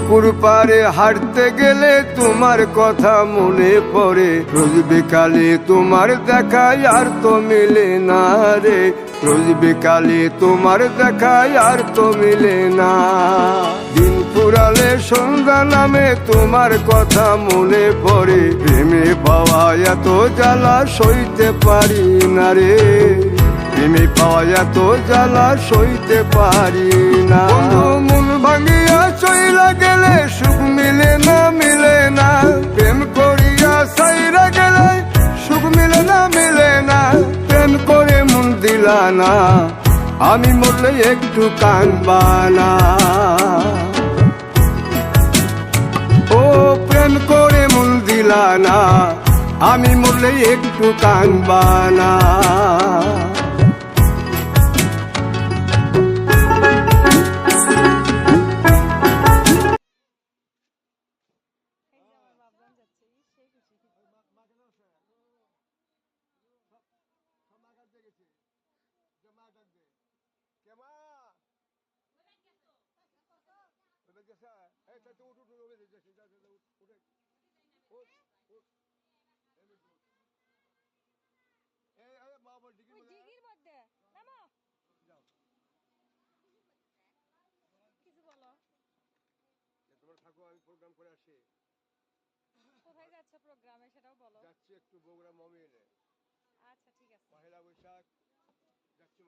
পুকুর পাড়ে হাঁটতে গেলে তোমার কথা মনে পড়ে, রোজ বিকালে তোমার দেখায় আর তো মিলে না রে, রোজ বিকালে তোমার দেখায় আর তো মিলে না। দিন ফুরালে সন্ধ্যা নামে তোমার কথা মনে পড়ে, প্রেমে পাওয়া এত জ্বালা সইতে পারি না রে, প্রেমে পাওয়া এত জ্বালা সইতে পারি না। মন ভাঙিয়া চইলা গেলে সুখ মিলে না, মিলে না, প্রেম করিয়া সাইরা গেলে সুখ মিলে না, মিলে না, প্রেম করে মন দিলা না, আমি মরলে একটু কাঁদবা না। ও প্রেম করে মন দিলা না, আমি মরলে একটু কাঁদবা না। আমি প্রোগ্রাম করে আসি। কোথায় যাচ্ছে প্রোগ্রামে সেটাও বলো। যাচ্ছি একটু বগুড়া মমিনে। আচ্ছা ঠিক আছে। পহেলা বৈশাখ যাচ্ছি।